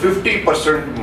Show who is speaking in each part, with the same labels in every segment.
Speaker 1: 50%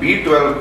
Speaker 1: B12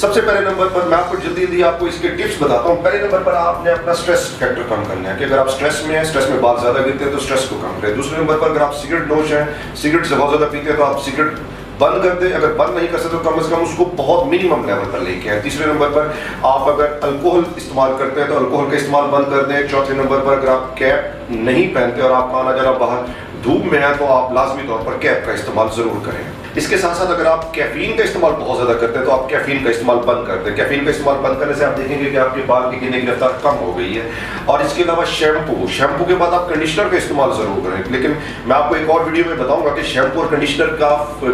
Speaker 1: سب سے پہلے number پر میں آپ کو جلدی آپ کو اس کے ٹپس بتاتا ہوں. پہلے نمبر پر آپ نے اپنا اسٹریس فیکٹر کم کرنا ہے کہ اگر آپ اسٹریس میں بال زیادہ گرتے ہیں تو اسٹریس کو کم کریں. دوسرے نمبر پر اگر آپ سگریٹ نوش ہیں, سگریٹ سے بہت زیادہ پیتے ہیں تو آپ سگریٹ بند کر دیں. اگر بند نہیں کر سکتے تو کم از کم اس کو بہت منیمم لیول پر لے کے آئیں. تیسرے نمبر پر آپ اگر الکوہل استعمال کرتے ہیں تو الکوہل کا استعمال بند کر دیں. چوتھے نمبر پر اگر آپ کیپ نہیں پہنتے اور آپ کا آنا جانا باہر دھوپ میں ہے تو آپ لازمی طور پر کیپ کا استعمال ضرور کریں. اس کے ساتھ ساتھ اگر آپ کیفین کا استعمال بہت زیادہ کرتے ہیں تو آپ کیفین کا استعمال بند کر دیں. کیفین کا استعمال بند کرنے سے آپ دیکھیں گے کہ آپ کے بال کی گرنے کی رفتار کم ہو گئی ہے. اور اس کے علاوہ شیمپو کے بعد آپ کنڈیشنر کا استعمال ضرور کریں. لیکن میں آپ کو ایک اور ویڈیو میں بتاؤں گا کہ شیمپو اور کنڈیشنر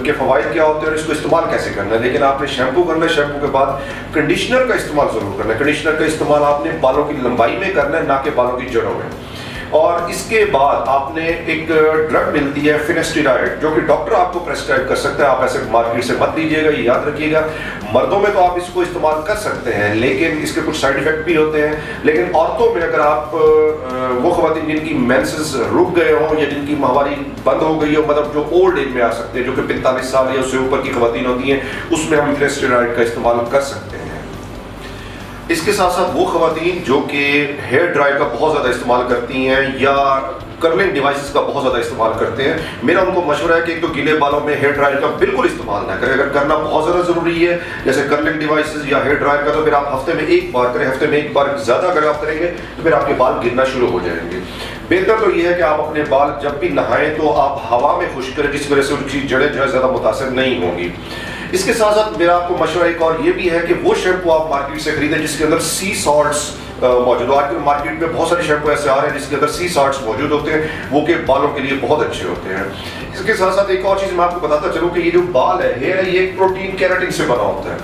Speaker 1: کے فوائد کیا ہوتے ہیں اور اس کو استعمال کیسے کرنا ہے. لیکن آپ نے شیمپو کرنا ہے, شیمپو کے بعد کنڈیشنر کا استعمال ضرور کرنا ہے. کنڈیشنر کا استعمال آپ نے بالوں کی لمبائی میں کرنا ہے, نہ کہ بالوں کی جڑوں میں. اور اس کے بعد آپ نے ایک ڈرگ ملتی ہے فینسٹیرائڈ, جو کہ ڈاکٹر آپ کو پریسکرائب کر سکتا ہے. آپ ایسے مارکیٹ سے مت لیجیے گا, یہ یاد رکھیے گا. مردوں میں تو آپ اس کو استعمال کر سکتے ہیں لیکن اس کے کچھ سائیڈ ایفیکٹ بھی ہوتے ہیں. لیکن عورتوں میں اگر آپ وہ خواتین جن کی مینسز رک گئے ہوں یا جن کی ماہواری بند ہو گئی ہو, مطلب جو اولڈ ایج میں آ سکتے ہیں, جو کہ 45 سال یا اس سے اوپر کی خواتین ہوتی ہیں, اس میں ہم فینسٹیرائڈ کا استعمال کر سکتے ہیں. اس کے ساتھ ساتھ وہ خواتین جو کہ ہیئر ڈرائر کا بہت زیادہ استعمال کرتی ہیں یا کرلنگ ڈیوائسز کا بہت زیادہ استعمال کرتے ہیں, میرا ان کو مشورہ ہے کہ ایک تو گیلے بالوں میں ہیئر ڈرائر کا بالکل استعمال نہ کریں. اگر کرنا بہت زیادہ ضروری ہے جیسے کرلنگ ڈیوائسز یا ہیئر ڈرائر کا, تو پھر آپ ہفتے میں ایک بار کریں. ہفتے میں ایک بار زیادہ اگر آپ کریں گے تو پھر آپ کے بال گرنا شروع ہو جائیں گے. بہتر تو یہ ہے کہ آپ اپنے بال جب بھی نہائیں تو آپ ہوا میں خشک کریں, جس وجہ سے ان کی جڑیں جو ہے زیادہ متاثر نہیں ہوں گی. اس کے ساتھ ساتھ میرا آپ کو مشورہ ایک اور یہ بھی ہے کہ وہ شیمپو آپ مارکیٹ سے خریدیں جس کے اندر سی سالٹس موجود ہو. آج کل مارکیٹ میں بہت سارے شیمپو ایسے آ رہے ہیں جس کے اندر سی سالٹس موجود ہوتے ہیں, وہ کہ بالوں کے لیے بہت اچھے ہوتے ہیں. اس کے ساتھ ساتھ ایک اور چیز میں آپ کو بتاتا چلوں کہ یہ جو بال ہے, ہیئر ہے, یہ ایک پروٹین کیراٹن سے بنا ہوتا ہے.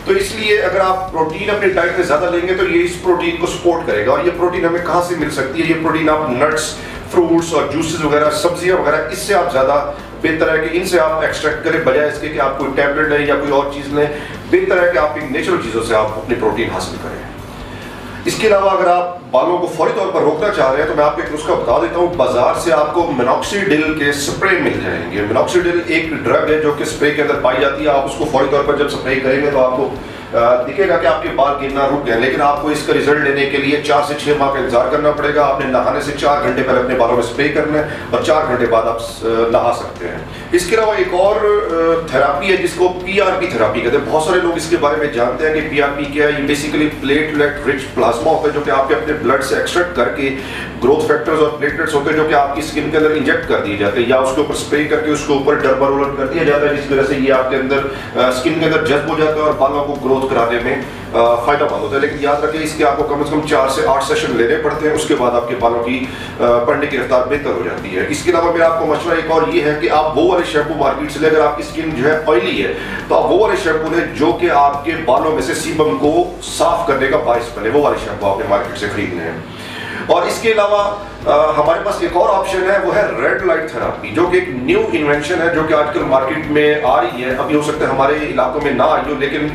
Speaker 1: تو اس لیے اگر آپ پروٹین اپنی ڈائٹ میں زیادہ لیں گے تو یہ اس پروٹین کو سپورٹ کرے گا. اور یہ پروٹین ہمیں کہاں سے مل سکتی ہے؟ یہ پروٹین آپ نٹس, فروٹس اور جوسز وغیرہ, سبزیاں وغیرہ, اس سے آپ زیادہ بہتر ہے کہ ان سے آپ ایکسٹریکٹ کریں بجائے اس کے کہ آپ کوئی ٹیبلٹ لیں یا کوئی اور چیز لیں. بہتر ہے کہ آپ ان نیچرل چیزوں سے آپ اپنی پروٹین حاصل کریں. اس کے علاوہ اگر آپ بالوں کو فوری طور پر روکنا چاہ رہے ہیں تو میں آپ کو ایک نسخہ بتا دیتا ہوں. بازار سے آپ کو مینوکسیڈل کے سپرے مل جائیں گے. مینوکسیڈل ایک ڈرگ ہے جو کہ سپرے کے اندر پائی جاتی ہے. آپ اس کو فوری طور پر جب سپرے کریں گے تو آپ کو دکھے گا کہ آپ کے بال گرنا رک گئے, لیکن آپ کو اس کا رزلٹ لینے کے لیے 4 سے 6 ماہ کا انتظار کرنا پڑے گا. آپ نے نہانے سے 4 گھنٹے پہلے اپنے بالوں میں اسپرے کرنا ہے اور 4 گھنٹے بعد آپ نہا سکتے ہیں. اس کے علاوہ ایک اور تھراپی ہے جس کو PRP تھراپی کہتے ہیں. بہت سارے لوگ اس کے بارے میں جانتے ہیں کہ PRP کیا ہے. یہ بیسیکلی پلیٹلیٹ رچ پلازما ہوتا ہے جو کہ آپ کے اپنے بلڈ سے ایکسٹریکٹ کر کے گروتھ فیکٹرز اور پلیٹلیٹس ہوتے ہیں جو کہ آپ کی اسکن کے اندر انجیکٹ کر دیے جاتے ہیں یا اس کے اوپر اسپرے کر کے اس کے اوپر ڈرما رولر کر دیا جاتا ہے, جس کی وجہ سے یہ آپ کے اندر اسکن کے اندر جذب ہو جاتا ہے اور بالوں کو گروتھ کرانے میں فائدہ مند ہوتا ہے. لیکن یاد رکھیں اس کے آپ کو کم از کم 4 سے 8 سیشن لینے پڑتے ہیں, اس کے بعد آپ کے بالوں کی بڑھنے کی رفتار بہتر ہو جاتی ہے. اس کے علاوہ میرا آپ کو مشورہ ایک اور یہ ہے کہ آپ وہ والے شیمپو مارکیٹ سے لیں. اگر آپ کی اسکن جو ہے آئلی ہے تو آپ وہ والے شیمپو لیں جو کہ آپ کے بالوں میں سے سیبم کو صاف کرنے کا باعث بنے. وہ والے شیمپو آپ نے مارکیٹ سے خریدنے ہیں. اور اس کے علاوہ ہمارے پاس ایک اور آپشن ہے, وہ ہے ریڈ لائٹ تھراپی, جو کہ ایک نیو انوینشن ہے جو کہ آج کل مارکیٹ میں آ رہی ہے. ابھی ہو سکتا ہے ہمارے علاقوں میں نہ آئی ہو, لیکن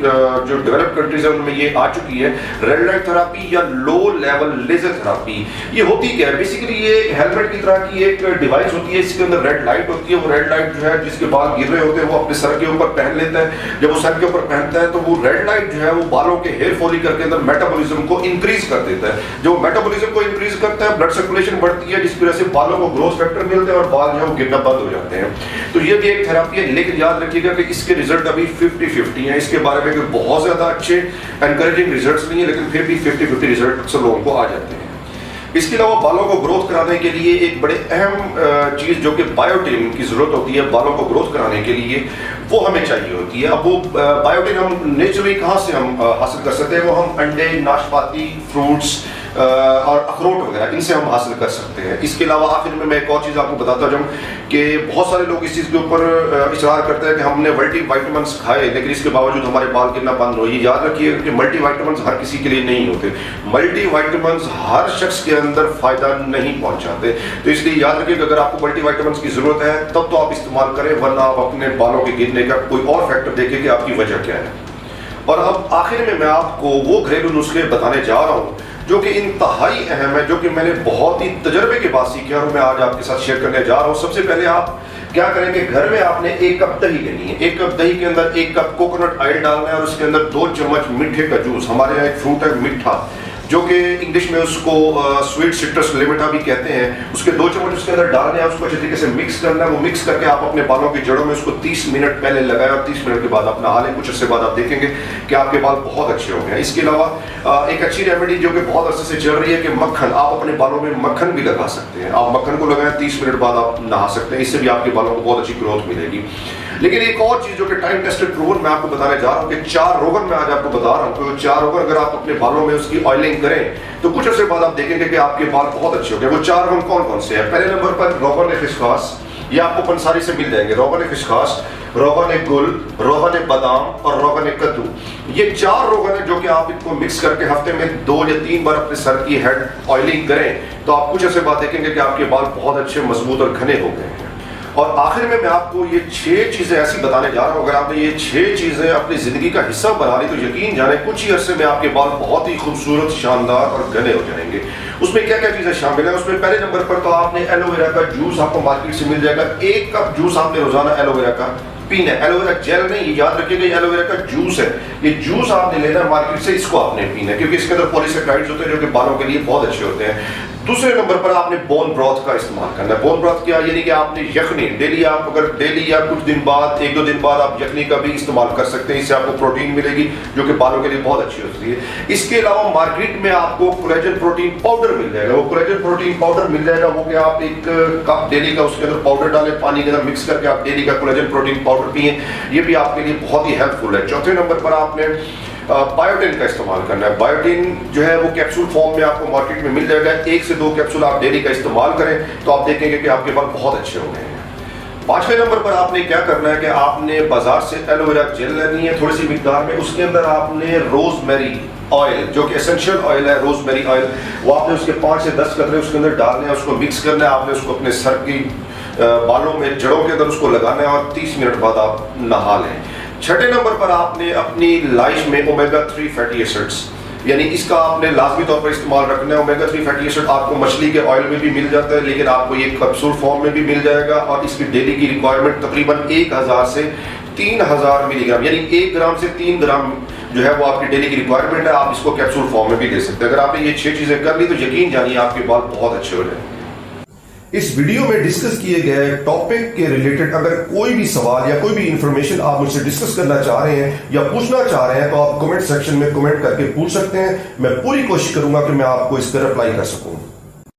Speaker 1: جو ڈیولپ کنٹریز ہیں ان میں یہ آ چکی ہے. ریڈ لائٹ تھراپی یا لو لیول لیزر تھراپی, یہ ہوتی کیا ہے؟ بیسیکلی یہ ہیلمٹ کی طرح کی ایک ڈیوائس ہوتی ہے, اس کے اندر ریڈ لائٹ ہوتی ہے. وہ ریڈ لائٹ جو ہے جس کے بال گر رہے ہوتے ہیں وہ اپنے سر کے اوپر پہن لیتا ہے. جب وہ سر کے اوپر پہنتا ہے تو وہ ریڈ لائٹ جو ہے وہ بالوں کے ہیئر فولیکل کے اندر میٹابولزم کو انکریز کر دیتا ہے. جو میٹابولزم کو انکریز کرتا ہے, بلڈ سرکولیشن بڑھتی ہے, جس کی وجہ سے بالوں کو گروتھ فیکٹر ملتے ہیں اور بال جو ہے وہ گرنا بند ہو جاتے ہیں. تو یہ بھی ایک تھراپی ہے, لیکن یاد رکھیے گا کہ اس کے ریزلٹ ابھی 50-50 ہیں. اس کے بارے میں کوئی بہت زیادہ اچھے انکریجنگ ریزلٹس نہیں ہیں, لیکن پھر بھی 50-50 ریزلٹ اکثر لوگوں کو آ جاتے ہیں. اس کے علاوہ بالوں کو گروتھ کرانے کے لیے ایک بڑے اہم چیز جو کہ بایوٹین کی ضرورت ہوتی ہے بالوں کو گروتھ کرانے کے لیے, وہ ہمیں چاہیے ہوتی ہے. اب وہ بایوٹین ہم نیچرلی کہاں سے ہم حاصل کر سکتے ہیں؟ وہ ہم انڈے, ناشپاتی, فروٹس اور اخروٹ وغیرہ, ان سے ہم حاصل کر سکتے ہیں. اس کے علاوہ آخر میں ایک اور چیز آپ کو بتاتا جاؤں کہ بہت سارے لوگ اس چیز کے اوپر اصرار کرتے ہیں کہ ہم نے ملٹی وائٹامنس کھائے لیکن اس کے باوجود ہمارے بال گرنا بند ہو. یہ یاد رکھیے کہ ملٹی وائٹامنس ہر کسی کے لیے نہیں ہوتے. ملٹی وائٹامنس ہر شخص کے اندر فائدہ نہیں پہنچاتے. تو اس لیے یاد رکھیے کہ اگر آپ کو ملٹی وائٹامنس کی ضرورت ہے تب تو آپ استعمال کریں, ورنہ آپ اپنے بالوں کے گرنے کا کوئی اور فیکٹر دیکھیں کہ آپ کی وجہ کیا ہے. اور اب آخر میں آپ کو وہ گھریلو نسخے بتانے جا رہا ہوں جو کہ انتہائی اہم ہے, جو کہ میں نے بہت ہی تجربے کے بعد سیکھا اور میں آج آپ کے ساتھ شیئر کرنے جا رہا ہوں. سب سے پہلے آپ کیا کریں کہ گھر میں آپ نے 1 کپ دہی لینی ہے. 1 کپ دہی کے اندر 1 کپ کوکونٹ آئل ڈالنا ہے اور اس کے اندر 2 چمچ میٹھے کا جوس. ہمارے یہاں ایک فروٹ ہے میٹھا, جو کہ انگلش میں اس کو سویٹ سٹرس لیمٹا بھی کہتے ہیں. اس کے 2 چمچ اس کے اندر ڈالنے ہیں, اس کو اچھے طریقے سے مکس کرنا ہے. وہ مکس کر کے آپ اپنے بالوں کی جڑوں میں اس کو 30 منٹ پہلے لگائیں اور 30 منٹ کے بعد آپ نہا لیں. کچھ عرصے بعد آپ دیکھیں گے کہ آپ کے بال بہت اچھے ہو گئے. اس کے علاوہ ایک اچھی ریمیڈی جو کہ بہت عرصے سے چل رہی ہے کہ مکھن, آپ اپنے بالوں میں مکھن بھی لگا سکتے ہیں. آپ مکھن کو لگائیں, 30 منٹ بعد آپ نہا سکتے ہیں. اس سے بھی آپ کے بالوں کو بہت اچھی گروتھ ملے گی. لیکن ایک اور چیز جو کہ ٹائم ٹیسٹڈ پروون میں آپ کو بتانے جا رہا ہوں کہ 4 روغن میں آج آپ کو بتا رہا ہوں کہ 4 روغن اگر آپ اپنے بالوں میں اس کی آئلنگ کریں تو کچھ عرصے بعد آپ دیکھیں گے کہ آپ کے بال بہت اچھے ہو گئے. وہ 4 روغن کون کون سے ہیں؟ پہلے نمبر پر روغن خسخاس, یہ آپ کو پنساری سے مل جائیں گے. روغن خسخاس, روغن گل, روغن بادام اور روغن کدو. یہ 4 روغن ہیں جو کہ آپ ان کو مکس کر کے ہفتے میں 2 یا 3 بار اپنے سر کی ہیڈ آئلنگ کریں تو آپ کچھ عرصے بعد دیکھیں گے کہ آپ کے بال بہت اچھے مضبوط اور گھنے ہو گئے ہیں. اور آخر میں آپ کو یہ 6 چیزیں ایسی بتانے جا رہا ہوں, اگر آپ نے یہ 6 چیزیں اپنی زندگی کا حصہ بنا لی تو یقین جانیں کچھ ہی عرصے میں آپ کے بال بہت ہی خوبصورت, شاندار اور گھنے ہو جائیں گے. اس میں کیا کیا چیزیں شامل ہیں؟ اس میں پہلے نمبر پر تو آپ نے ایلو ویرا کا جوس آپ کو مارکیٹ سے مل جائے گا. 1 کپ جوس آپ نے روزانہ ایلو ویرا کا پینا ہے. ایلو ویرا جیل نہیں, یاد رکھیے گا, ایلو ویرا کا جوس ہے. یہ جوس آپ نے لینا ہے مارکیٹ سے, اس کو آپ نے پینا ہے کیونکہ اس کے اندر پولیسیکرائڈز ہوتے ہیں جو کہ بالوں کے لیے بہت اچھے ہوتے ہیں. دوسرے نمبر پر آپ نے بون براتھ کا استعمال کرنا ہے. بون براتھ کیا, یعنی کہ آپ نے یخنی ڈیلی, آپ اگر ڈیلی یا کچھ دن بعد 1-2 دن بعد آپ یخنی کا بھی استعمال کر سکتے ہیں. اس سے آپ کو پروٹین ملے گی جو کہ بالوں کے لیے بہت اچھی ہوتی ہے. اس کے علاوہ مارکیٹ میں آپ کو کولیجن پروٹین پاؤڈر مل جائے گا. وہ کولیجن پروٹین پاؤڈر مل جائے گا, وہ کہ آپ 1 کپ ڈیلی کا اس کے اندر پاؤڈر ڈالیں, پانی کے اندر مکس کر کے آپ ڈیلی کا کولیجن پروٹین پاؤڈر پئیں. یہ بھی آپ کے لیے بہت ہی ہیلپ فل ہے. چوتھے نمبر پر آپ نے بایوٹین کا استعمال کرنا ہے. بایوٹین جو ہے وہ کیپسول فارم میں آپ کو مارکیٹ میں مل جائے گا. 1 سے 2 کیپسول آپ ڈیلی کا استعمال کریں تو آپ دیکھیں گے کہ آپ کے بال بہت اچھے ہو گئے ہیں. 5ویں نمبر پر آپ نے کیا کرنا ہے کہ آپ نے بازار سے ایلو ویرا جیل لینی ہے تھوڑی سی مقدار میں. اس کے اندر آپ نے روز میری آئل, جو کہ اسینشیل آئل ہے, روز میری آئل, وہ آپ نے اس کے 5 سے 10 قطرے اس کے اندر ڈالنے ہیں, اس کو مکس کرنا ہے. آپ نے اس کو اپنے سر کی بالوں میں جڑوں کے اندر اس کو لگانا ہے اور 30 منٹ بعد آپ نہا لیں. 6 نمبر پر آپ نے اپنی لائف میں اومیگا 3 فیٹی ایسڈز, یعنی اس کا آپ نے لازمی طور پر استعمال رکھنا ہے. اومیگا 3 فیٹی ایسڈ آپ کو مچھلی کے آئل میں بھی مل جاتا ہے, لیکن آپ کو یہ کیپسول فارم میں بھی مل جائے گا. اور اس کی ڈیلی کی ریکوائرمنٹ تقریباً 1000 سے 3000 ملی گرام, یعنی 1 گرام سے 3 گرام جو ہے وہ آپ کی ڈیلی کی ریکوائرمنٹ ہے. آپ اس کو کیپسول فارم میں بھی لے سکتے ہیں. اگر آپ نے یہ 6 چیزیں کر لی تو یقین جانیے آپ کے بال بہت اچھے ہو جائیں گے. اس ویڈیو میں ڈسکس کیے گئے ٹاپک کے ریلیٹڈ اگر کوئی بھی سوال یا کوئی بھی انفارمیشن آپ مجھ سے ڈسکس کرنا چاہ رہے ہیں یا پوچھنا چاہ رہے ہیں تو آپ کمنٹ سیکشن میں کمنٹ کر کے پوچھ سکتے ہیں. میں پوری کوشش کروں گا کہ میں آپ کو اس کا رپلائی کر سکوں.